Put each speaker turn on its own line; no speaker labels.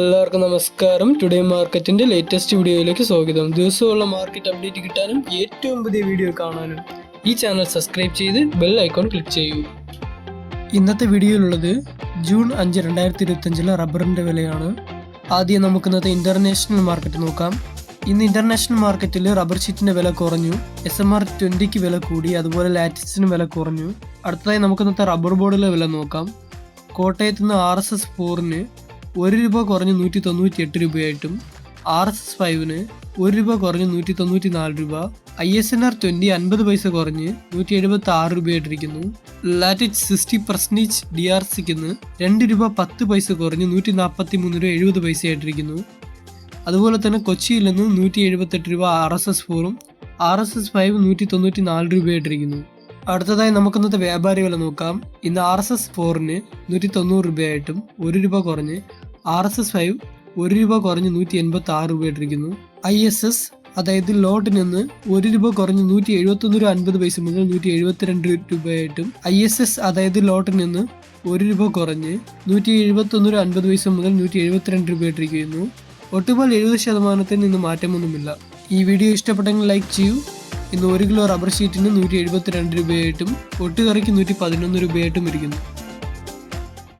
എല്ലാവർക്കും നമസ്കാരം. ടുഡേ മാർക്കറ്റിന്റെ ലേറ്റസ്റ്റ് വീഡിയോയിലേക്ക് സ്വാഗതം. ദിവസമുള്ള മാർക്കറ്റ് അപ്ഡേറ്റ് കിട്ടാനും ഏറ്റവും പുതിയ വീഡിയോ കാണാനും ഈ ചാനൽ സബ്സ്ക്രൈബ് ചെയ്ത് ബെൽ ഐക്കോൺ ക്ലിക്ക് ചെയ്യൂ. ഇന്നത്തെ വീഡിയോയിലുള്ളത് ജൂൺ 5, 2025 റബ്ബറിന്റെ വിലയാണ്. ആദ്യം നമുക്ക് ഇന്നത്തെ ഇന്റർനാഷണൽ മാർക്കറ്റ് നോക്കാം. ഇന്ന് ഇന്റർനാഷണൽ മാർക്കറ്റിൽ റബ്ബർ ഷീറ്റിന്റെ വില കുറഞ്ഞു. SMR 20 വില കൂടി, അതുപോലെ ലാറ്റിസിന് വില കുറഞ്ഞു. അടുത്തതായി നമുക്ക് ഇന്നത്തെ റബ്ബർ ബോർഡിലെ വില നോക്കാം. കോട്ടയത്ത് നിന്ന് RSS 4-ന് 1 രൂപ കുറഞ്ഞ് 198 രൂപയായിട്ടും RSS 5-ന് 1 രൂപ കുറഞ്ഞ് 194 രൂപ, ISNR 20 50 പൈസ കുറഞ്ഞ് 176 രൂപയായിട്ടിരിക്കുന്നു. ലാറ്റിസ് 60% DRCക്ക് 2 രൂപ 10 പൈസ കുറഞ്ഞ് 143 രൂപ 70 പൈസയായിട്ടിരിക്കുന്നു. അതുപോലെ തന്നെ കൊച്ചിയിൽ നിന്ന് 178 രൂപ RSS 4-ഉം RSS 5 194 രൂപയായിട്ടിരിക്കുന്നു. അടുത്തതായി നമുക്ക് ഇന്നത്തെ വ്യാപാരി വില നോക്കാം. ഇന്ന് RSS 4-ന് 190 രൂപയായിട്ടും 1 രൂപ കുറഞ്ഞ് RSS 5 1 രൂപ കുറഞ്ഞ് 186 രൂപയായിട്ടിരിക്കുന്നു. ISS അതായത് ലോട്ടിൽ നിന്ന് 1 രൂപ കുറഞ്ഞ് 171 രൂപ 50 പൈസ മുതൽ 172 രൂപയായിട്ടും, ISS അതായത് ലോട്ടിൽ നിന്ന് 1 രൂപ കുറഞ്ഞ് 171 രൂപ 50 പൈസ മുതൽ 172 രൂപയായിട്ടിരിക്കുന്നു. ഒട്ടുപാൽ 70% നിന്ന് മാറ്റമൊന്നുമില്ല. ഈ വീഡിയോ ഇഷ്ടപ്പെട്ടെങ്കിൽ ലൈക്ക് ചെയ്യൂ. ഇന്ന് 1 കിലോ റബ്ബർ ഷീറ്റിന് 172 രൂപയായിട്ടും ഒട്ടുകറിക്ക് 111 രൂപയായിട്ടും ഇരിക്കുന്നു.